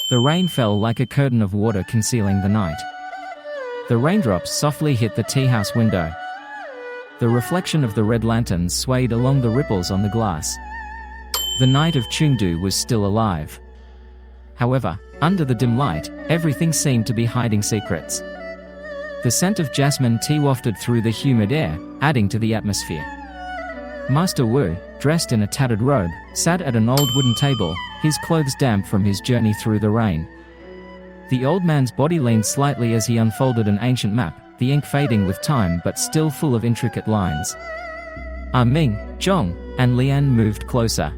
The rain fell like a curtain of water concealing the night. The raindrops softly hit the teahouse window. The reflection of the red lanterns swayed along the ripples on the glass. The night of Chengdu was still alive. However, under the dim light, everything seemed to be hiding secrets. The scent of jasmine tea wafted through the humid air, adding to the atmosphere. Master Wu, dressed in a tattered robe, sat at an old wooden table, his clothes damp from his journey through the rain. The old man's body leaned slightly as he unfolded an ancient map, the ink fading with time but still full of intricate lines. Ming, Zhang, and Lian moved closer.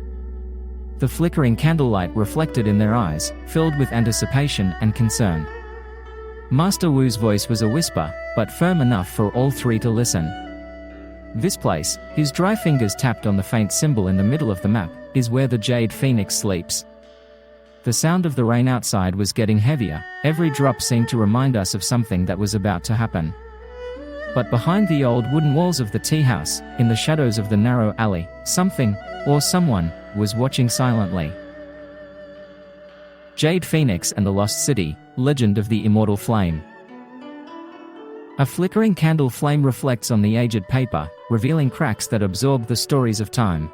The flickering candlelight reflected in their eyes, filled with anticipation and concern. Master Wu's voice was a whisper, but firm enough for all three to listen. This place, his dry fingers tapped on the faint symbol in the middle of the map, is where the Jade Phoenix sleeps. The sound of the rain outside was getting heavier, every drop seemed to remind us of something that was about to happen. But behind the old wooden walls of the tea house, in the shadows of the narrow alley, something, or someone, was watching silently. Jade Phoenix and the Lost City, Legend of the Immortal Flame. A flickering candle flame reflects on the aged paper, revealing cracks that absorb the stories of time.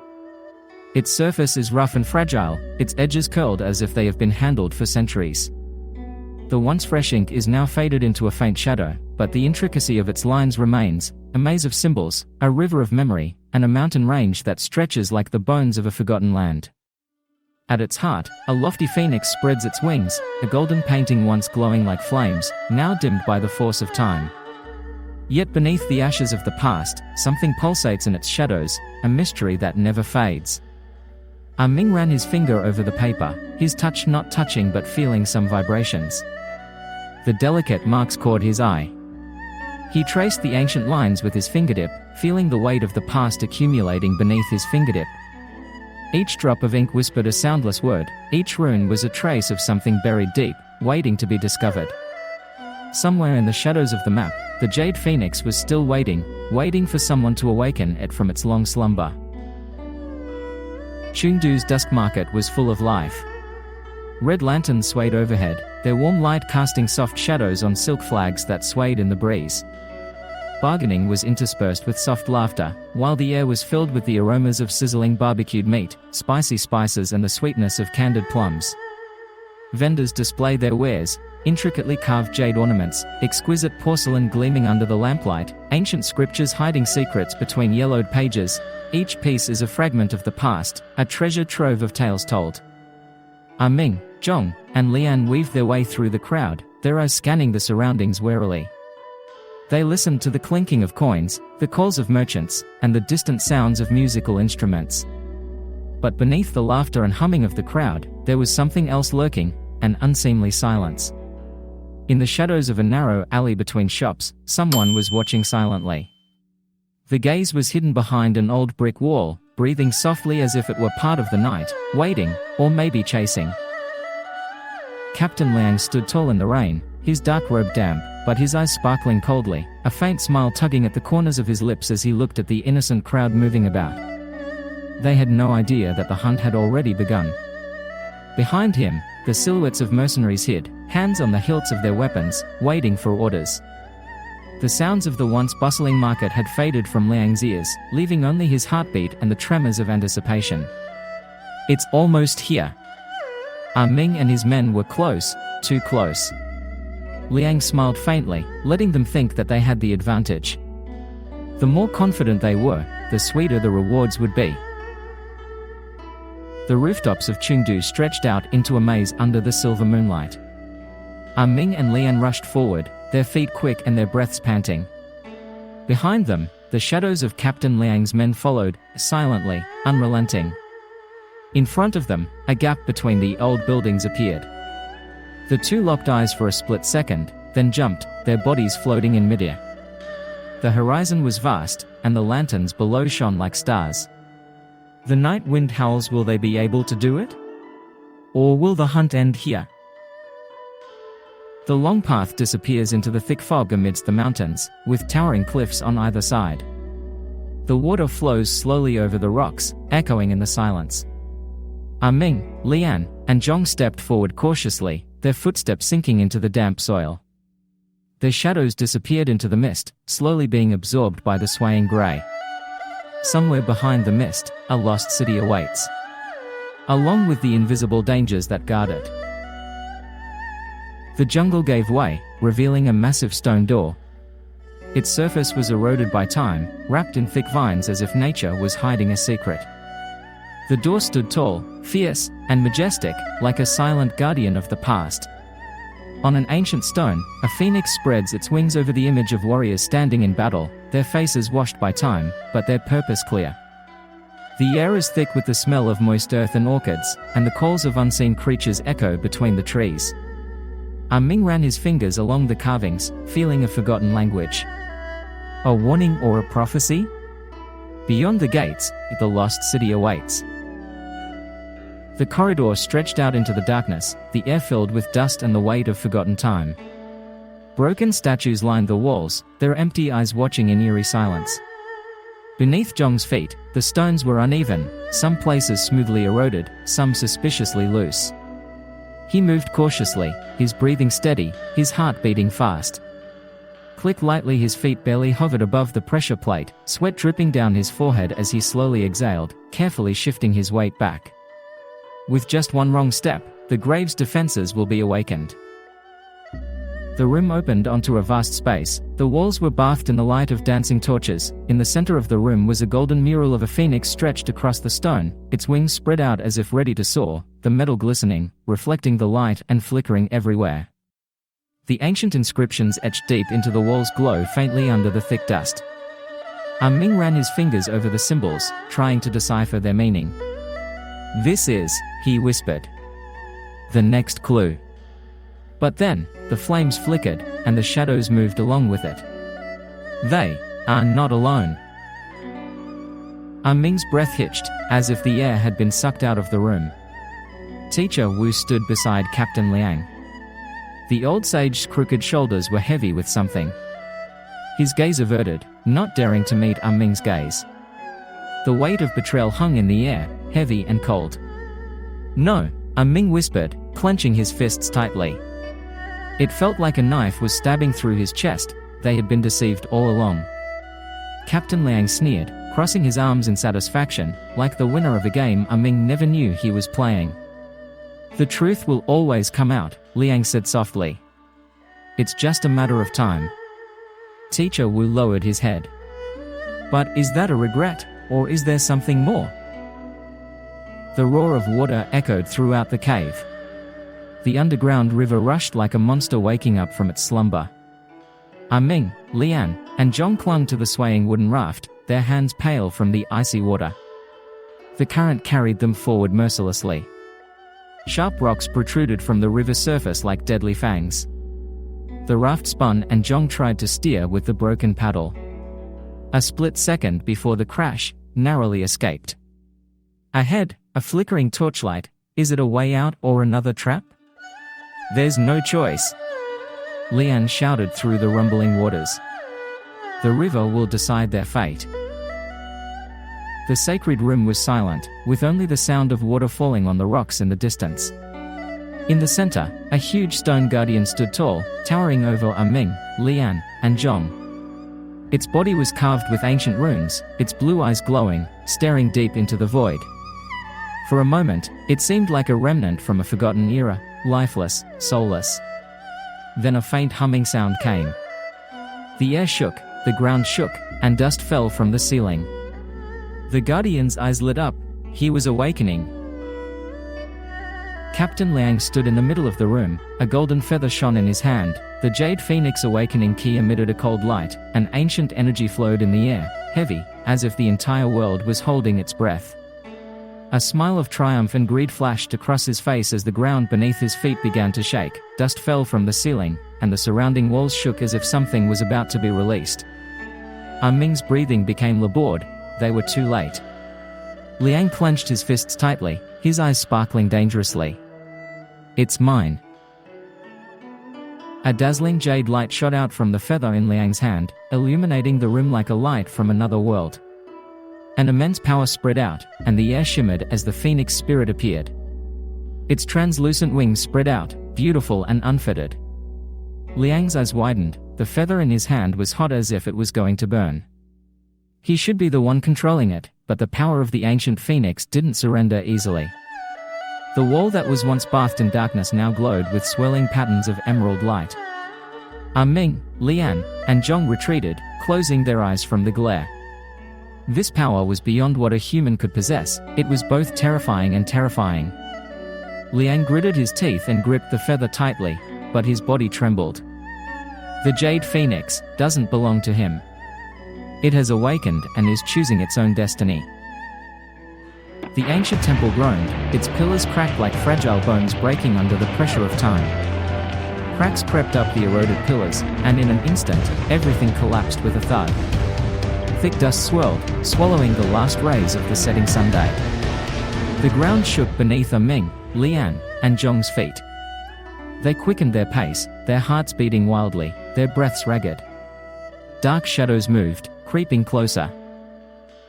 Its surface is rough and fragile, its edges curled as if they have been handled for centuries. The once fresh ink is now faded into a faint shadow, but the intricacy of its lines remains, a maze of symbols, a river of memory, and a mountain range that stretches like the bones of a forgotten land. At its heart, a lofty phoenix spreads its wings, a golden painting once glowing like flames, now dimmed by the force of time. Yet beneath the ashes of the past, something pulsates in its shadows, a mystery that never fades. Ming ran his finger over the paper, his touch not touching but feeling some vibrations. The delicate marks caught his eye. He traced the ancient lines with his fingertip, feeling the weight of the past accumulating beneath his fingertip. Each drop of ink whispered a soundless word, each rune was a trace of something buried deep, waiting to be discovered. Somewhere in the shadows of the map, the Jade Phoenix was still waiting for someone to awaken it from its long slumber. Chengdu's dusk market was full of life. Red lanterns swayed overhead, their warm light casting soft shadows on silk flags that swayed in the breeze. Bargaining was interspersed with soft laughter, while the air was filled with the aromas of sizzling barbecued meat, spicy spices and the sweetness of candied plums. Vendors displayed their wares, intricately carved jade ornaments, exquisite porcelain gleaming under the lamplight, ancient scriptures hiding secrets between yellowed pages. Each piece is a fragment of the past, a treasure trove of tales told. Ming, Zhang, and Lian weaved their way through the crowd, their eyes scanning the surroundings warily. They listened to the clinking of coins, the calls of merchants, and the distant sounds of musical instruments. But beneath the laughter and humming of the crowd, there was something else lurking, an unseemly silence. In the shadows of a narrow alley between shops, someone was watching silently. The gaze was hidden behind an old brick wall, breathing softly as if it were part of the night, waiting, or maybe chasing. Captain Liang stood tall in the rain, his dark robe damp, but his eyes sparkling coldly, a faint smile tugging at the corners of his lips as he looked at the innocent crowd moving about. They had no idea that the hunt had already begun. Behind him, the silhouettes of mercenaries hid, hands on the hilts of their weapons, waiting for orders. The sounds of the once bustling market had faded from Liang's ears, leaving only his heartbeat and the tremors of anticipation. It's almost here. Ming and his men were close, too close. Liang smiled faintly, letting them think that they had the advantage. The more confident they were, the sweeter the rewards would be. The rooftops of Chengdu stretched out into a maze under the silver moonlight. Ming and Lian rushed forward, their feet quick and their breaths panting. Behind them, the shadows of Captain Liang's men followed, silently, unrelenting. In front of them, a gap between the old buildings appeared. The two locked eyes for a split second, then jumped, their bodies floating in midair. The horizon was vast, and the lanterns below shone like stars. The night wind howls. Will they be able to do it? Or will the hunt end here? The long path disappears into the thick fog amidst the mountains, with towering cliffs on either side. The water flows slowly over the rocks, echoing in the silence. Ming, Lian, and Zhang stepped forward cautiously, their footsteps sinking into the damp soil. Their shadows disappeared into the mist, slowly being absorbed by the swaying grey. Somewhere behind the mist, a lost city awaits, along with the invisible dangers that guard it. The jungle gave way, revealing a massive stone door. Its surface was eroded by time, wrapped in thick vines as if nature was hiding a secret. The door stood tall, fierce, and majestic, like a silent guardian of the past. On an ancient stone, a phoenix spreads its wings over the image of warriors standing in battle, their faces washed by time, but their purpose clear. The air is thick with the smell of moist earth and orchids, and the calls of unseen creatures echo between the trees. Ming ran his fingers along the carvings, feeling a forgotten language. A warning or a prophecy? Beyond the gates, the lost city awaits. The corridor stretched out into the darkness, the air filled with dust and the weight of forgotten time. Broken statues lined the walls, their empty eyes watching in eerie silence. Beneath Zhang's feet, the stones were uneven, some places smoothly eroded, some suspiciously loose. He moved cautiously, his breathing steady, his heart beating fast. Click lightly, his feet barely hovered above the pressure plate, sweat dripping down his forehead as he slowly exhaled, carefully shifting his weight back. With just one wrong step, the grave's defenses will be awakened. The room opened onto a vast space. The walls were bathed in the light of dancing torches. In the center of the room was a golden mural of a phoenix stretched across the stone, its wings spread out as if ready to soar, the metal glistening, reflecting the light and flickering everywhere. The ancient inscriptions etched deep into the walls glow faintly under the thick dust. Ming ran his fingers over the symbols, trying to decipher their meaning. "This is," he whispered, "the next clue." But then, the flames flickered, and the shadows moved along with it. They are not alone. Ming's breath hitched, as if the air had been sucked out of the room. Teacher Wu stood beside Captain Liang. The old sage's crooked shoulders were heavy with something. His gaze averted, not daring to meet Ming's gaze. The weight of betrayal hung in the air, heavy and cold. "No," Ming whispered, clenching his fists tightly. It felt like a knife was stabbing through his chest. They had been deceived all along. Captain Liang sneered, crossing his arms in satisfaction, like the winner of a game Ming never knew he was playing. "The truth will always come out," Liang said softly. "It's just a matter of time." Teacher Wu lowered his head. "But is that a regret, or is there something more?" The roar of water echoed throughout the cave. The underground river rushed like a monster waking up from its slumber. Ming, Lian, and Zhang clung to the swaying wooden raft, their hands pale from the icy water. The current carried them forward mercilessly. Sharp rocks protruded from the river's surface like deadly fangs. The raft spun and Zhang tried to steer with the broken paddle. A split second before the crash, narrowly escaped. Ahead, a flickering torchlight. Is it a way out or another trap? "There's no choice," Lian shouted through the rumbling waters. "The river will decide their fate." The sacred room was silent, with only the sound of water falling on the rocks in the distance. In the center, a huge stone guardian stood tall, towering over Ming, Lian, and Zhang. Its body was carved with ancient runes, its blue eyes glowing, staring deep into the void. For a moment, it seemed like a remnant from a forgotten era, lifeless, soulless. Then a faint humming sound came. The air shook, the ground shook, and dust fell from the ceiling. The guardian's eyes lit up. He was awakening. Captain Liang stood in the middle of the room, a golden feather shone in his hand. The Jade Phoenix awakening key emitted a cold light, an ancient energy flowed in the air, heavy, as if the entire world was holding its breath. A smile of triumph and greed flashed across his face as the ground beneath his feet began to shake, dust fell from the ceiling, and the surrounding walls shook as if something was about to be released. Ming's breathing became labored. They were too late. Liang clenched his fists tightly, his eyes sparkling dangerously. "It's mine." A dazzling jade light shot out from the feather in Liang's hand, illuminating the room like a light from another world. An immense power spread out, and the air shimmered as the phoenix spirit appeared. Its translucent wings spread out, beautiful and unfettered. Liang's eyes widened, the feather in his hand was hot as if it was going to burn. He should be the one controlling it, but the power of the ancient phoenix didn't surrender easily. The wall that was once bathed in darkness now glowed with swirling patterns of emerald light. Ming, Lian, and Zhang retreated, closing their eyes from the glare. This power was beyond what a human could possess. It was both terrifying and terrifying. Liang gritted his teeth and gripped the feather tightly, but his body trembled. The Jade Phoenix doesn't belong to him. It has awakened and is choosing its own destiny. The ancient temple groaned, its pillars cracked like fragile bones breaking under the pressure of time. Cracks crept up the eroded pillars, and in an instant, everything collapsed with a thud. Thick dust swirled, swallowing the last rays of the setting sunday. The ground shook beneath Ming, Lian, and Zhang's feet. They quickened their pace, their hearts beating wildly, their breaths ragged. Dark shadows moved, creeping closer.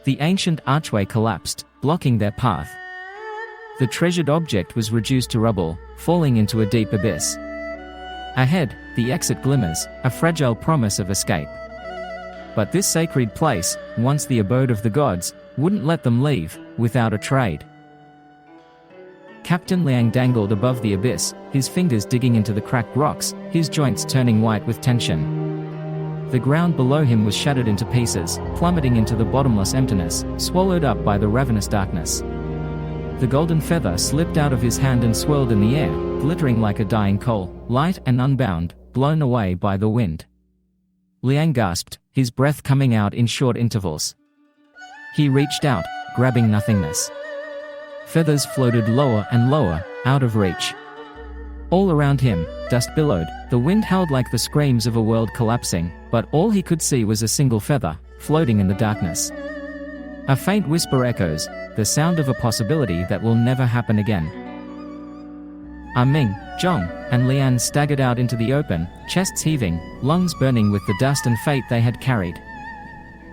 The ancient archway collapsed, blocking their path. The treasured object was reduced to rubble, falling into a deep abyss. Ahead, the exit glimmers, a fragile promise of escape. But this sacred place, once the abode of the gods, wouldn't let them leave, without a trade. Captain Liang dangled above the abyss, his fingers digging into the cracked rocks, his joints turning white with tension. The ground below him was shattered into pieces, plummeting into the bottomless emptiness, swallowed up by the ravenous darkness. The golden feather slipped out of his hand and swirled in the air, glittering like a dying coal, light and unbound, blown away by the wind. Liang gasped, his breath coming out in short intervals. He reached out, grabbing nothingness. Feathers floated lower and lower, out of reach. All around him, dust billowed, the wind howled like the screams of a world collapsing, but all he could see was a single feather, floating in the darkness. A faint whisper echoes, the sound of a possibility that will never happen again. Ming, Zhang, and Lian staggered out into the open, chests heaving, lungs burning with the dust and fate they had carried.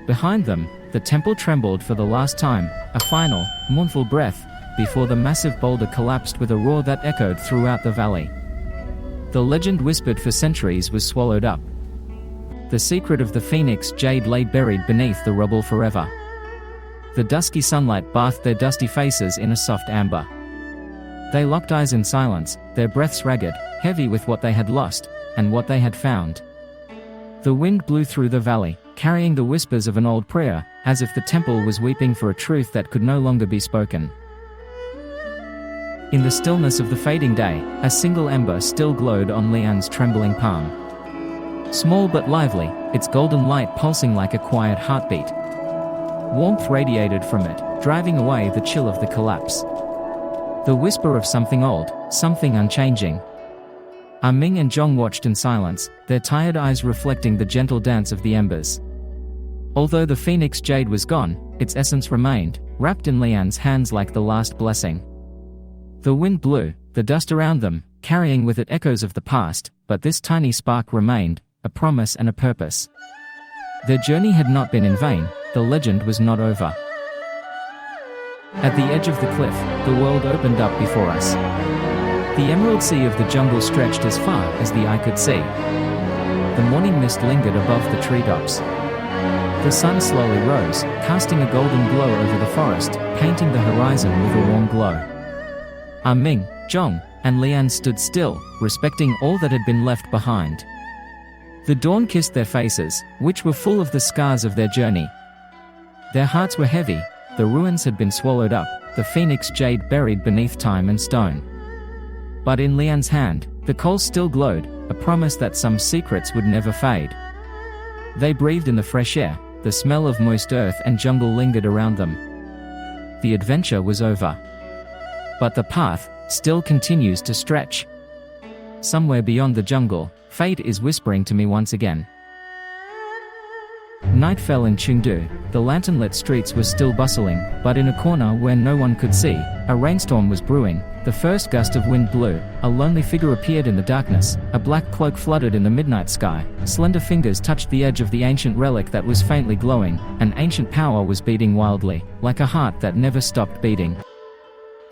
Behind them, the temple trembled for the last time, a final, mournful breath, before the massive boulder collapsed with a roar that echoed throughout the valley. The legend whispered for centuries was swallowed up. The secret of the phoenix jade lay buried beneath the rubble forever. The dusky sunlight bathed their dusty faces in a soft amber. They locked eyes in silence, their breaths ragged, heavy with what they had lost, and what they had found. The wind blew through the valley, carrying the whispers of an old prayer, as if the temple was weeping for a truth that could no longer be spoken. In the stillness of the fading day, a single ember still glowed on Lian's trembling palm. Small but lively, its golden light pulsing like a quiet heartbeat. Warmth radiated from it, driving away the chill of the collapse. The whisper of something old, something unchanging. Ming and Zhang watched in silence, their tired eyes reflecting the gentle dance of the embers. Although the phoenix jade was gone, its essence remained, wrapped in Lian's hands like the last blessing. The wind blew, the dust around them, carrying with it echoes of the past, but this tiny spark remained, a promise and a purpose. Their journey had not been in vain, the legend was not over. At the edge of the cliff, the world opened up before us. The emerald sea of the jungle stretched as far as the eye could see. The morning mist lingered above the treetops. The sun slowly rose, casting a golden glow over the forest, painting the horizon with a warm glow. Ming, Zhang, and Lian stood still, respecting all that had been left behind. The dawn kissed their faces, which were full of the scars of their journey. Their hearts were heavy, the ruins had been swallowed up, the phoenix jade buried beneath time and stone. But in Lian's hand, the coal still glowed, a promise that some secrets would never fade. They breathed in the fresh air, the smell of moist earth and jungle lingered around them. The adventure was over. But the path still continues to stretch. Somewhere beyond the jungle, fate is whispering to me once again. Night fell in Chengdu. The lantern-lit streets were still bustling, but in a corner where no one could see, a rainstorm was brewing. The first gust of wind blew, a lonely figure appeared in the darkness, a black cloak fluttered in the midnight sky, slender fingers touched the edge of the ancient relic that was faintly glowing, an ancient power was beating wildly, like a heart that never stopped beating.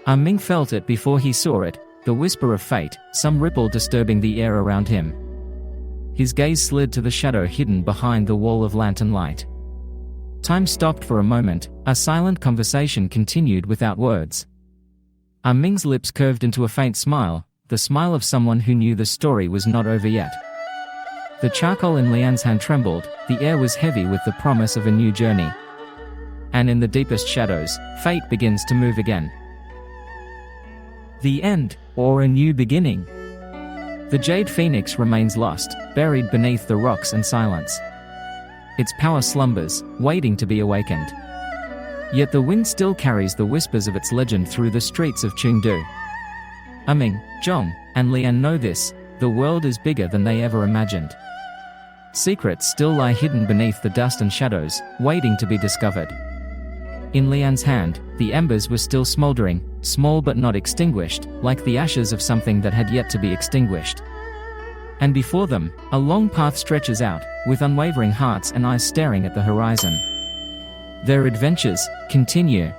Ming felt it before he saw it, the whisper of fate, some ripple disturbing the air around him. His gaze slid to the shadow hidden behind the wall of lantern light. Time stopped for a moment, a silent conversation continued without words. Ming's lips curved into a faint smile, the smile of someone who knew the story was not over yet. The charcoal in Lian's hand trembled, the air was heavy with the promise of a new journey. And in the deepest shadows, fate begins to move again. The end, or a new beginning. The Jade Phoenix remains lost, buried beneath the rocks and silence. Its power slumbers, waiting to be awakened. Yet the wind still carries the whispers of its legend through the streets of Chengdu. Ming, Zhang, and Lian know this, the world is bigger than they ever imagined. Secrets still lie hidden beneath the dust and shadows, waiting to be discovered. In Lian's hand, the embers were still smoldering, small but not extinguished, like the ashes of something that had yet to be extinguished. And before them, a long path stretches out, with unwavering hearts and eyes staring at the horizon. Their adventures continue.